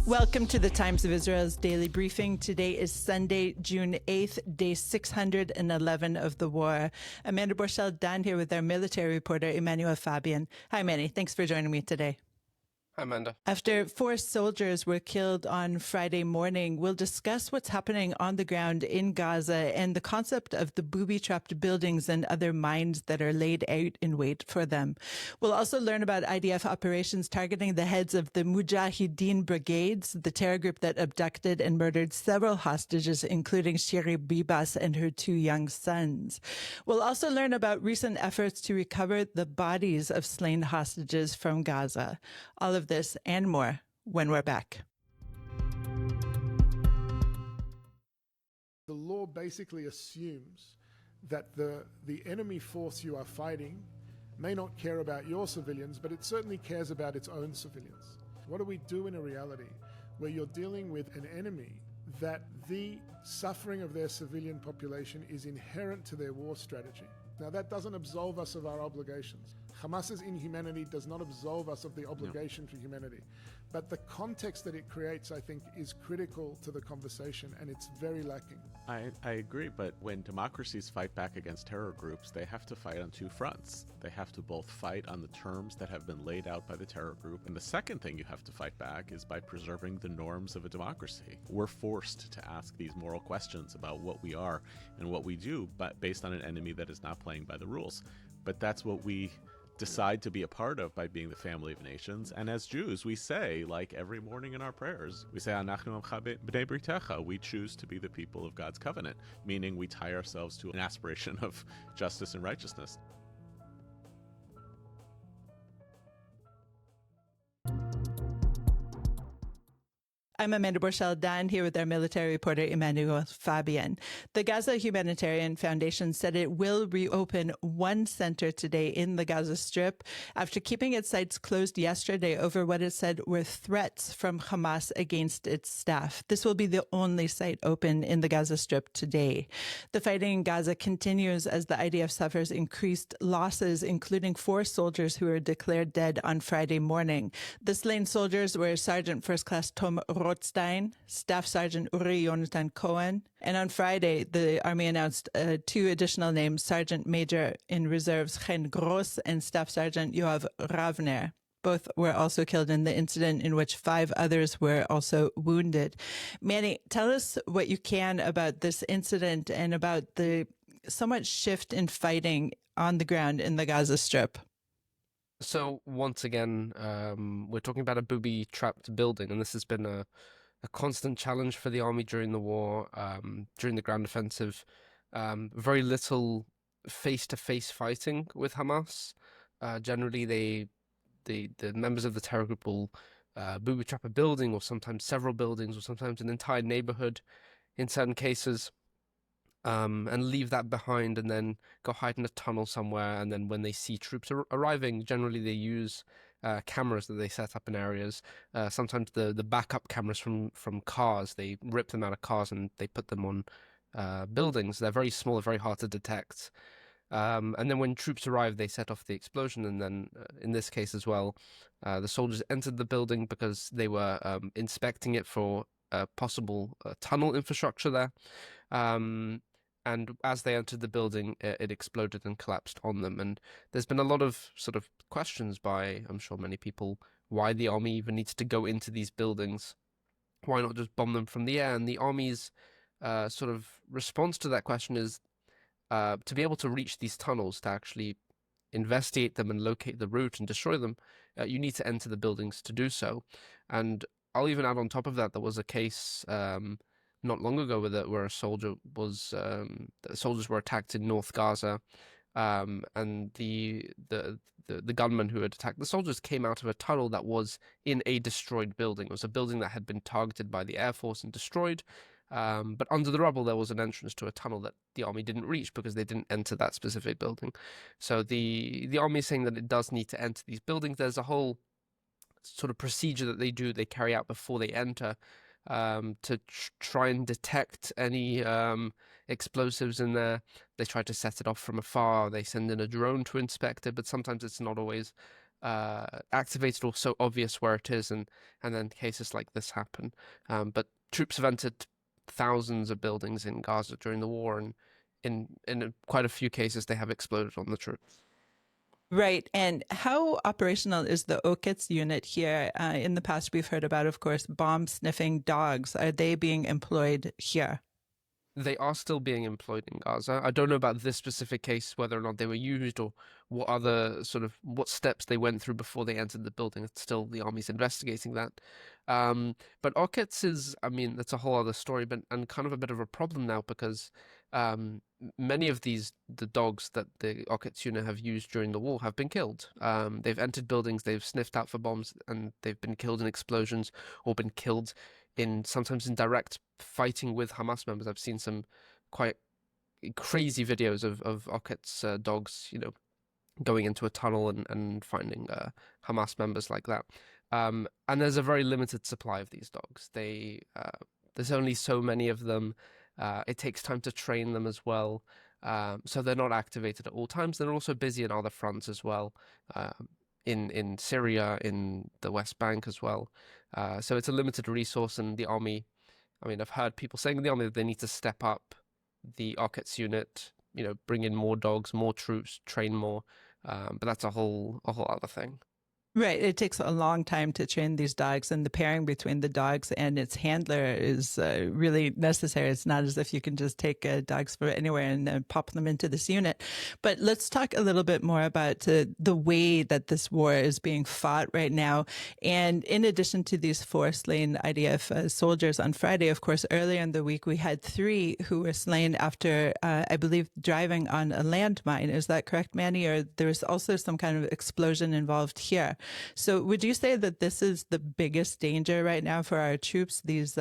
Welcome to the Times of Israel's daily briefing. Today is Sunday, June 8th, day 611 of the war. Amanda Borschel-Dan here with our military reporter, Emanuel Fabian. Hi, Manny. Thanks for joining me today. Hi, Amanda. After 4 soldiers were killed on Friday morning, we'll discuss what's happening on the ground in Gaza and the concept of the booby-trapped buildings and other mines that are laid out in wait for them. We'll also learn about IDF operations targeting the heads of the Mujahideen Brigades, the terror group that abducted and murdered several hostages, including Shiri Bibas and her 2 young sons. We'll also learn about recent efforts to recover the bodies of slain hostages from Gaza. All of this and more when we're back. The law basically assumes that the enemy force you are fighting may not care about your civilians, but it certainly cares about its own civilians. What do we do in a reality where you're dealing with an enemy that the suffering of their civilian population is inherent to their war strategy? Now, that doesn't absolve us of our obligations. Hamas's inhumanity does not absolve us of the obligation for humanity. But the context that it creates, I think, is critical to the conversation, and it's very lacking. I agree, but when democracies fight back against terror groups, they have to fight on 2 fronts. They have to both fight on the terms that have been laid out by the terror group, and the second thing you have to fight back is by preserving the norms of a democracy. We're forced to ask these moral questions about what we are and what we do, but based on an enemy that is not playing by the rules. But that's what we decide to be a part of by being the family of nations. And as Jews, we say, like every morning in our prayers, we say, Anachnu Amcha b'nei britecha. We choose to be the people of God's covenant, meaning we tie ourselves to an aspiration of justice and righteousness. I'm Amanda Borschel-Dan here with our military reporter, Emanuel Fabian. The Gaza Humanitarian Foundation said it will reopen one center today in the Gaza Strip after keeping its sites closed yesterday over what it said were threats from Hamas against its staff. This will be the only site open in the Gaza Strip today. The fighting in Gaza continues as the IDF suffers increased losses, including 4 soldiers who were declared dead on Friday morning. The slain soldiers were Sergeant First Class Tom Rotstein, Staff Sergeant Uri Yhonatan Cohen, and on Friday, the Army announced 2 additional names, Sergeant Major in Reserves Chen and Staff Sergeant Yoav Raver. Both were also killed in the incident in which 5 others were also wounded. Manny, tell us what you can about this incident and about the so much shift in fighting on the ground in the Gaza Strip. So once again, we're talking about a booby-trapped building, and this has been a constant challenge for the army during the war, during the ground offensive. Very little face-to-face fighting with Hamas. Generally, the members of the terror group will booby-trap a building, or sometimes several buildings, or sometimes an entire neighborhood in certain cases. And leave that behind and then go hide in a tunnel somewhere. And then when they see troops arriving, generally they use cameras that they set up in areas. Sometimes the backup cameras from cars, they rip them out of cars and they put them on buildings. They're very small, very hard to detect. And then when troops arrive, they set off the explosion. And then in this case as well, the soldiers entered the building because they were inspecting it for possible tunnel infrastructure there. And as they entered the building, it exploded and collapsed on them. And there's been a lot of sort of questions by, I'm sure, many people, why the army even needs to go into these buildings. Why not just bomb them from the air? And the army's sort of response to that question is to be able to reach these tunnels, to actually investigate them and locate the route and destroy them, you need to enter the buildings to do so. And I'll even add on top of that, there was a case not long ago where a soldier was soldiers were attacked in North Gaza, and the gunman who had attacked the soldiers came out of a tunnel that was in a destroyed building. It was a building that had been targeted by the Air Force and destroyed, but under the rubble there was an entrance to a tunnel that the army didn't reach because they didn't enter that specific building. So the army is saying that it does need to enter these buildings. There's a whole sort of procedure that they carry out before they enter, to try and detect any explosives in there. They try to set it off from afar. They send in a drone to inspect it, but sometimes it's not always activated or so obvious where it is, and then cases like this happen. But troops have entered thousands of buildings in Gaza during the war, and in quite a few cases they have exploded on the troops. Right. And how operational is the OKITS unit here? In the past, we've heard about, of course, bomb sniffing dogs. Are they being employed here? They are still being employed in Gaza. I don't know about this specific case, whether or not they were used or what steps they went through before they entered the building. It's still the army's investigating that. But OKITS is, I mean, that's a whole other story, and kind of a bit of a problem now because many of the dogs that the OKITS unit have used during the war have been killed. They've entered buildings, they've sniffed out for bombs, and they've been killed in explosions or been killed sometimes in direct fighting with Hamas members. I've seen some quite crazy videos of OKITS dogs, going into a tunnel and finding Hamas members like that. And there's a very limited supply of these dogs. There's only so many of them. It takes time to train them as well. So they're not activated at all times. They're also busy in other fronts as well, in Syria, in the West Bank as well. So it's a limited resource, and the army, I mean, I've heard people saying in the army that they need to step up the OKITS unit, bring in more dogs, more troops, train more. But that's a whole other thing. Right. It takes a long time to train these dogs, and the pairing between the dogs and its handler is really necessary. It's not as if you can just take dogs from anywhere and pop them into this unit. But let's talk a little bit more about the way that this war is being fought right now. And in addition to these 4 slain IDF soldiers on Friday, of course, earlier in the week, we had 3 who were slain after, I believe, driving on a landmine. Is that correct, Manny? Or there was also some kind of explosion involved here. So would you say that this is the biggest danger right now for our troops, these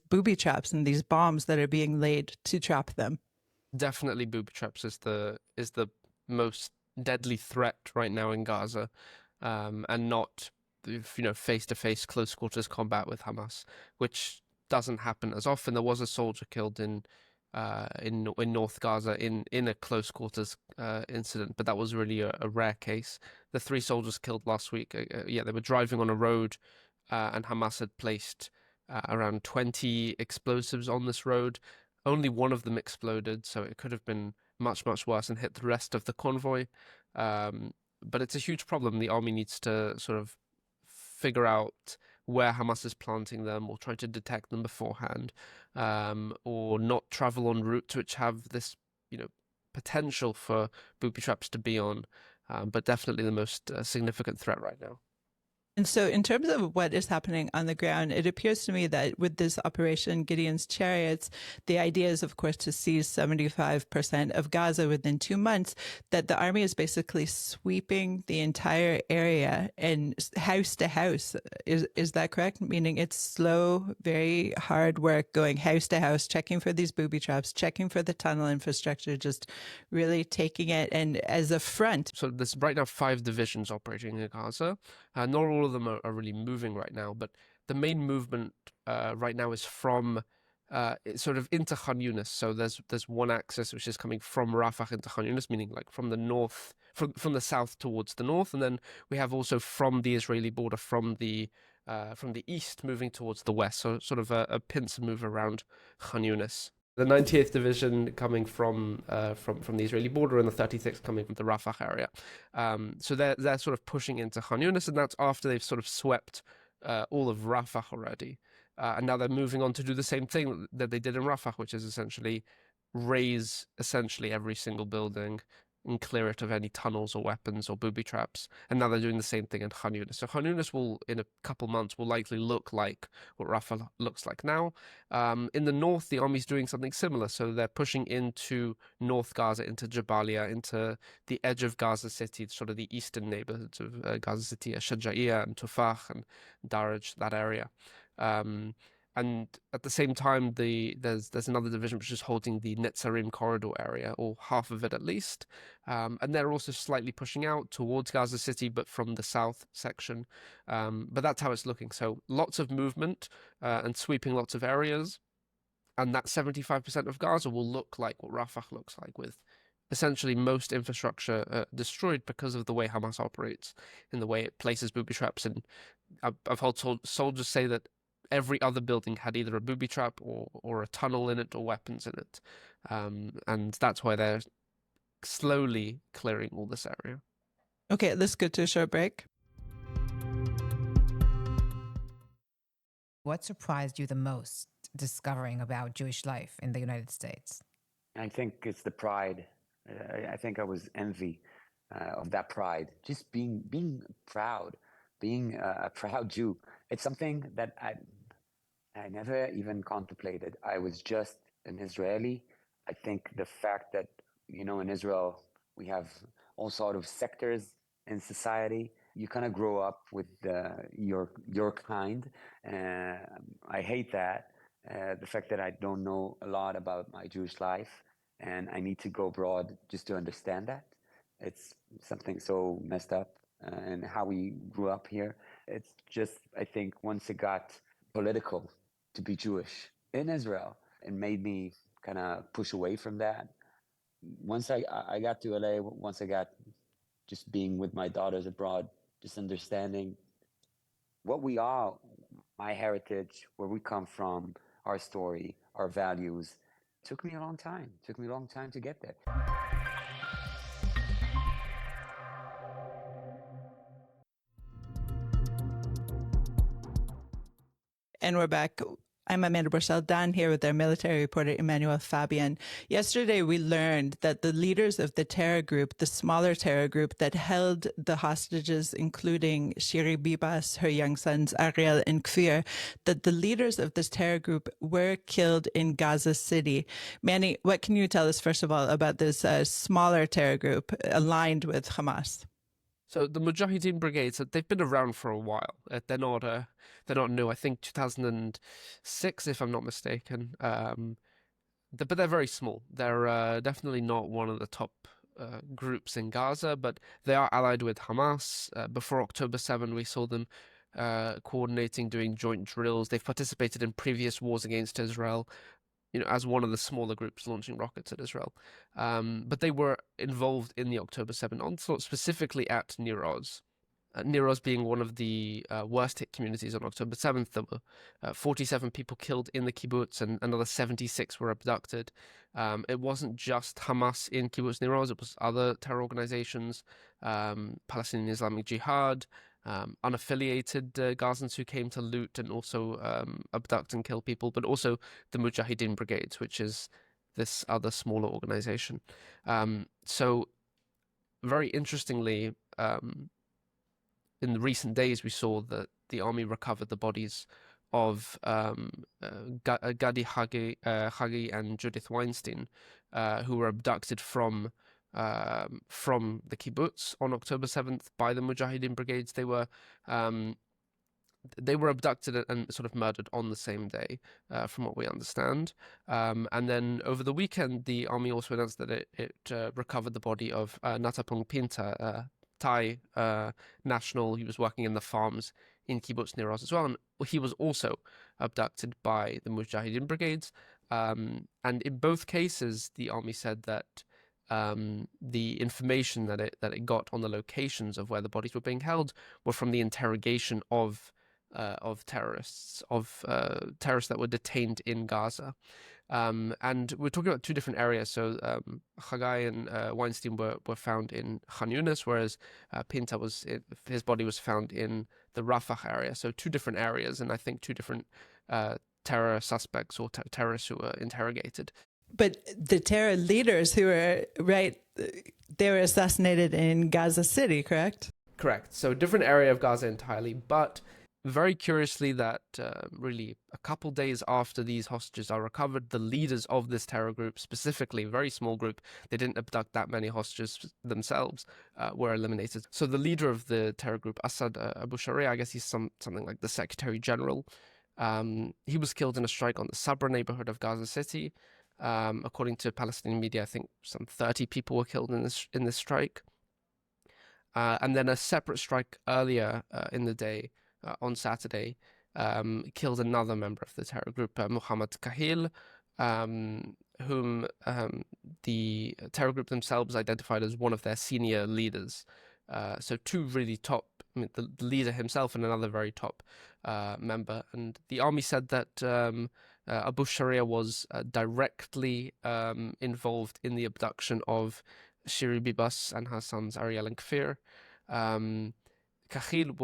booby traps and these bombs that are being laid to trap them? Definitely booby traps is the most deadly threat right now in Gaza, and not face-to-face close quarters combat with Hamas, which doesn't happen as often. There was a soldier killed in North Gaza in a close quarters incident, but that was really a rare case. The 3 soldiers killed last week, they were driving on a road, and Hamas had placed around 20 explosives on this road. Only one of them exploded, so it could have been much, much worse and hit the rest of the convoy. But it's a huge problem. The army needs to sort of figure out where Hamas is planting them, or try to detect them beforehand, or not travel on routes which have this, potential for booby traps to be on. But definitely the most significant threat right now. And so in terms of what is happening on the ground, it appears to me that with this Operation Gideon's Chariots, the idea is, of course, to seize 75% of Gaza within 2 months, that the army is basically sweeping the entire area and house to house. Is that correct? Meaning it's slow, very hard work going house to house, checking for these booby traps, checking for the tunnel infrastructure, just really taking it and as a front. So there's right now 5 divisions operating in Gaza. Not all of them are really moving right now, but the main movement right now is from sort of into Khan Yunis. So there's one axis which is coming from Rafah into Khan Yunis, meaning like from the north, from the south towards the north, and then we have also from the Israeli border, from the east moving towards the west. So sort of a pincer move around Khan Yunis. The 98th Division coming from the Israeli border, and the 36th coming from the Rafah area. So they're sort of pushing into Khan Yunis, and that's after they've sort of swept all of Rafah already. And now they're moving on to do the same thing that they did in Rafah, which is essentially raise every single building and clear it of any tunnels or weapons or booby traps. And now they're doing the same thing in Khan Yunis. So Khan Yunis will, in a couple months, will likely look like what Rafah looks like now. In the north, the army's doing something similar. So they're pushing into North Gaza, into Jabalia, into the edge of Gaza City, sort of the eastern neighborhoods of Gaza City, Shaja'iyah and Tufah and Daraj, that area. And at the same time, there's another division which is holding the Netzarim corridor area, or half of it at least. And they're also slightly pushing out towards Gaza City, but from the south section. But that's how it's looking. So lots of movement and sweeping lots of areas. And that 75% of Gaza will look like what Rafah looks like, with essentially most infrastructure destroyed because of the way Hamas operates, in the way it places booby traps. And I've heard soldiers say that every other building had either a booby trap or a tunnel in it or weapons in it. And that's why they're slowly clearing all this area. Okay, let's go to a short break. What surprised you the most discovering about Jewish life in the United States? I think it's the pride. I think I was envy of that pride. Just being proud, being a proud Jew. It's something that I never even contemplated. I was just an Israeli. I think the fact that, in Israel, we have all sort of sectors in society. You kind of grow up with your kind. I hate that. The fact that I don't know a lot about my Jewish life, and I need to go abroad just to understand that. It's something so messed up, and how we grew up here. It's just, I think, once it got political to be Jewish in Israel, it made me kind of push away from that. Once I got to LA, once I got just being with my daughters abroad, just understanding what we are, my heritage, where we come from, our story, our values. It took me a long time. It took me a long time to get there. And we're back. I'm Amanda Borschel-Dan here with our military reporter, Emanuel Fabian. Yesterday, we learned that the leaders of the terror group, the smaller terror group that held the hostages, including Shiri Bibas, her young sons, Ariel and Kfir, that the leaders of this terror group were killed in Gaza City. Manny, what can you tell us, first of all, about this smaller terror group aligned with Hamas? So the Mujahedin Brigades, they've been around for a while. They're not new. I think 2006, if I'm not mistaken. But they're very small. They're definitely not one of the top groups in Gaza, but they are allied with Hamas. Before October 7, we saw them coordinating, doing joint drills. They've participated in previous wars against Israel, as one of the smaller groups launching rockets at Israel. But they were involved in the October 7 onslaught, specifically at Nir Oz. Nir Oz being one of the worst hit communities on October 7th. There were 47 people killed in the kibbutz, and another 76 were abducted. It wasn't just Hamas in kibbutz Nir Oz, it was other terror organizations, Palestinian Islamic Jihad, unaffiliated Gazans who came to loot and also abduct and kill people, but also the Mujahideen Brigades, which is this other smaller organization. So very interestingly, in the recent days, we saw that the army recovered the bodies of Gadi Hagi and Judith Weinstein, who were abducted from the kibbutz on October 7th by the Mujahideen Brigades. They were abducted and sort of murdered on the same day, from what we understand. And then over the weekend, the army also announced that it recovered the body of Natapong Pinta, Thai national. He was working in the farms in kibbutz Nir Oz as well, and he was also abducted by the Mujahideen Brigades. And in both cases, the army said that the information that it got on the locations of where the bodies were being held were from the interrogation of terrorists that were detained in Gaza. And we're talking about two different areas. So Haggai and Weinstein were found in Khan Yunis, whereas Pinta his body was found in the Rafah area. So two different areas, and I think two different terror suspects or terrorists who were interrogated. But the terror leaders who were, they were assassinated in Gaza City, correct? Correct. So different area of Gaza entirely, but very curiously that really a couple days after these hostages are recovered, the leaders of this terror group, specifically a very small group, they didn't abduct that many hostages themselves, were eliminated. So the leader of the terror group, Assad Abu Sharia, I guess he's something like the Secretary General, he was killed in a strike on the Sabra neighborhood of Gaza City. According to Palestinian media, I think some 30 people were killed in this strike. And then a separate strike earlier in the day, on Saturday, killed another member of the terror group, Muhammad Kahil, whom the terror group themselves identified as one of their senior leaders. So two really top, I mean, the leader himself and another very top member. And the army said that Abu Sharia was directly involved in the abduction of Shiri Bibas and her sons Ariel and Kfir. Kahil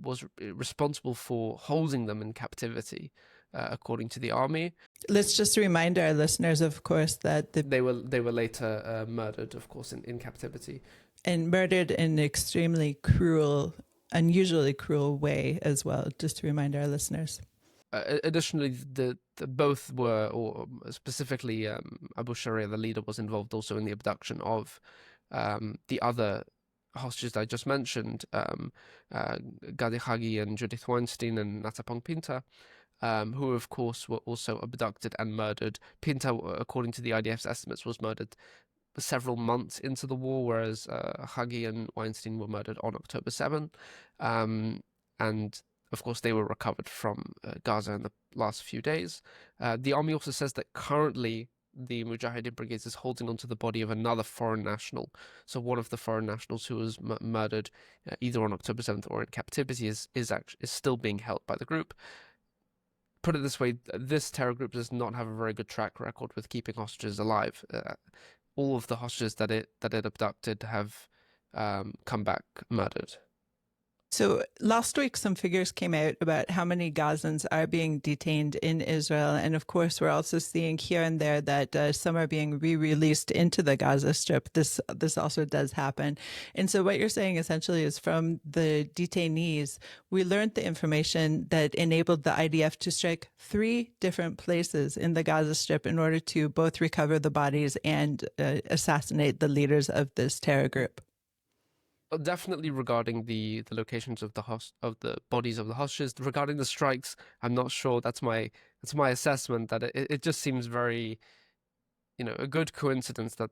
was responsible for holding them in captivity, according to the army. Let's just remind our listeners, of course, that They were later murdered, of course, in captivity. And murdered in an extremely cruel, unusually cruel way as well, just to remind our listeners. Additionally, the both were, or specifically Abu Sharia, the leader, was involved also in the abduction of the other hostages I just mentioned, Gadi Hagi and Judith Weinstein and Natapong Pinta, who of course were also abducted and murdered. Pinta, according to the IDF's estimates, was murdered several months into the war, whereas Hagi and Weinstein were murdered on October 7. And of course, they were recovered from Gaza in the last few days. The army also says that currently the Mujahedin Brigades is holding onto the body of another foreign national. So one of the foreign nationals who was murdered either on October 7th or in captivity is still being held by the group. Put it this way, this terror group does not have a very good track record with keeping hostages alive. All of the hostages that it abducted have come back murdered. So last week, some figures came out about how many Gazans are being detained in Israel. And of course, we're also seeing here and there that some are being re-released into the Gaza Strip. This also does happen. And so what you're saying essentially is from the detainees, we learned the information that enabled the IDF to strike 3 different places in the Gaza Strip in order to both recover the bodies and assassinate the leaders of this terror group. Definitely regarding the locations of the bodies of the hostages. Regarding the strikes, I'm not sure. That's my assessment. That it just seems very, a good coincidence that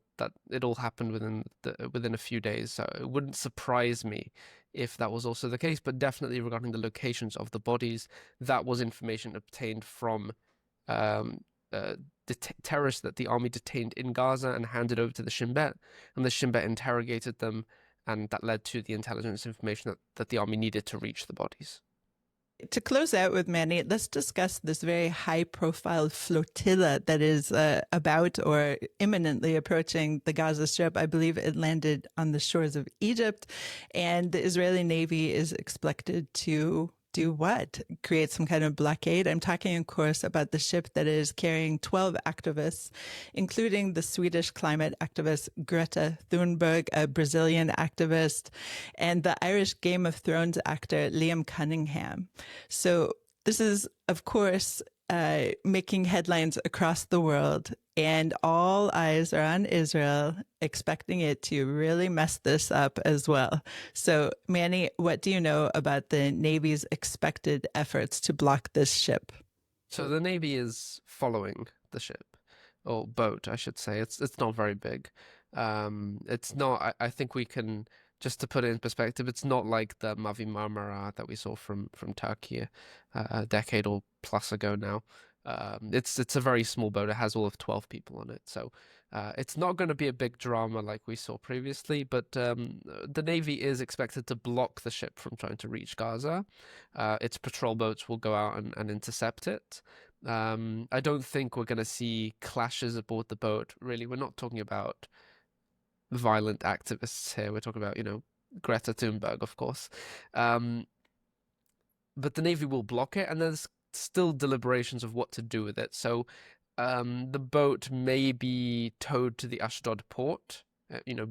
it all happened within a few days. So it wouldn't surprise me if that was also the case. But definitely regarding the locations of the bodies, that was information obtained from the terrorists that the army detained in Gaza and handed over to the Shin Bet, and the Shin Bet interrogated them. And that led to the intelligence information that the army needed to reach the bodies. To close out with Manny, let's discuss this very high-profile flotilla that is about or imminently approaching the Gaza Strip. I believe it landed on the shores of Egypt, and the Israeli Navy is expected to do what? Create some kind of blockade? I'm talking, of course, about the ship that is carrying 12 activists, including the Swedish climate activist Greta Thunberg, a Brazilian activist, and the Irish Game of Thrones actor Liam Cunningham. So this is, of course, making headlines across the world, and all eyes are on Israel, expecting it to really mess this up as well. So, Manny, what do you know about the Navy's expected efforts to block this ship? So the Navy is following the ship, or boat, I should say. It's not very big. It's not. I think we can. Just to put it in perspective, it's not like the Mavi Marmara that we saw from Turkey a decade or plus ago now. It's a very small boat. It has all of 12 people on it. So it's not going to be a big drama like we saw previously, but the Navy is expected to block the ship from trying to reach Gaza. Its patrol boats will go out and intercept it. I don't think we're going to see clashes aboard the boat, really. We're not talking about violent activists here. We're talking about, Greta Thunberg, of course. But the Navy will block it, and there's still deliberations of what to do with it. So the boat may be towed to the Ashdod port,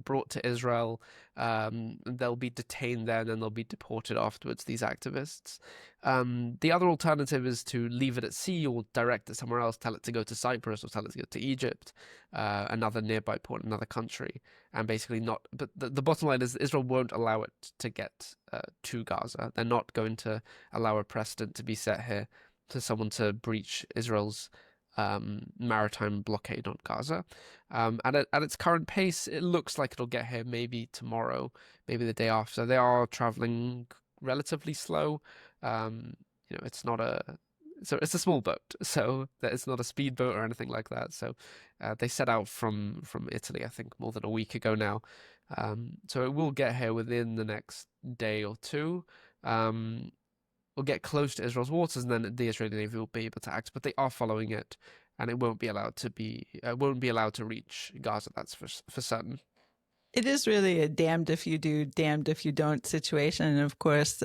brought to Israel. They'll be detained there, and then they'll be deported afterwards, these activists. The other alternative is to leave it at sea or direct it somewhere else, tell it to go to Cyprus or tell it to go to Egypt, another nearby port, another country, and basically not. But the bottom line is Israel won't allow it to get to Gaza. They're not going to allow a precedent to be set here to someone to breach Israel's maritime blockade on Gaza. At its current pace, it looks like it'll get here maybe tomorrow, maybe the day after. They are traveling relatively slow. It's not So it's a small boat, so it's not a speedboat or anything like that. So they set out from Italy, I think, more than a week ago now. So it will get here within the next day or two. Will get close to Israel's waters, and then the Israeli Navy will be able to act. But they are following it, and it won't be allowed to reach Gaza. That's for certain. It is really a damned if you do, damned if you don't situation. And of course,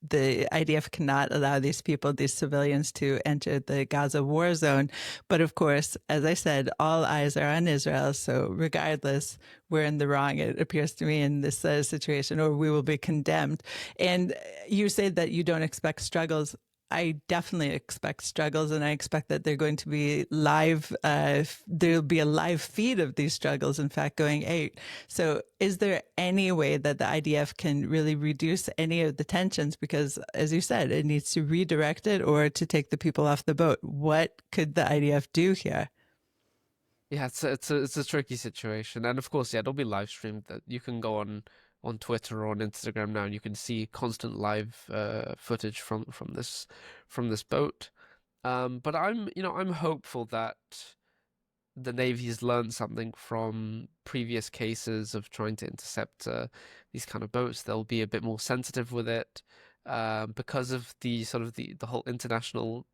the IDF cannot allow these civilians to enter the Gaza war zone. But of course, as I said, all eyes are on Israel. So regardless, we're in the wrong, it appears to me, in this situation, or we will be condemned. And you say that you don't expect struggles. I definitely expect struggles, and I expect that they're going to be live. There'll be a live feed of these struggles, in fact, going out. So is there any way that the IDF can really reduce any of the tensions? Because, as you said, it needs to redirect it or to take the people off the boat. What could the IDF do here? Yeah, it's a tricky situation, and of course, yeah, it'll be live streamed. That you can go on Twitter or on Instagram now, and you can see constant live footage from this boat. But I'm hopeful that the Navy's learned something from previous cases of trying to intercept these kind of boats. They'll be a bit more sensitive with it because of the sort of the whole international.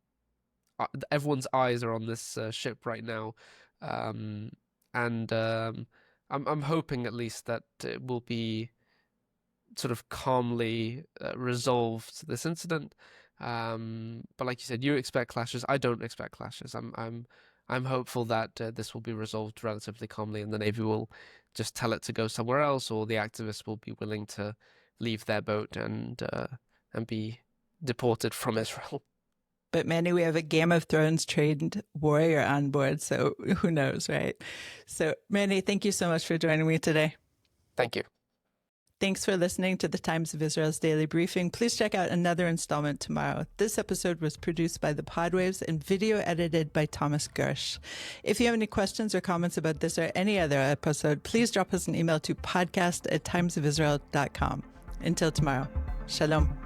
Everyone's eyes are on this ship right now, and I'm hoping at least that it will be sort of calmly resolved, this incident. But like you said, you expect clashes. I don't expect clashes. I'm hopeful that this will be resolved relatively calmly, and the Navy will just tell it to go somewhere else, or the activists will be willing to leave their boat and be deported from Israel. But Manny, we have a Game of Thrones trained warrior on board, so who knows, right? So Manny, thank you so much for joining me today. Thank you. Thanks for listening to the Times of Israel's Daily Briefing. Please check out another installment tomorrow. This episode was produced by the Podwaves and video edited by Thomas Gersh. If you have any questions or comments about this or any other episode, please drop us an email to podcast@timesofisrael.com. Until tomorrow, shalom.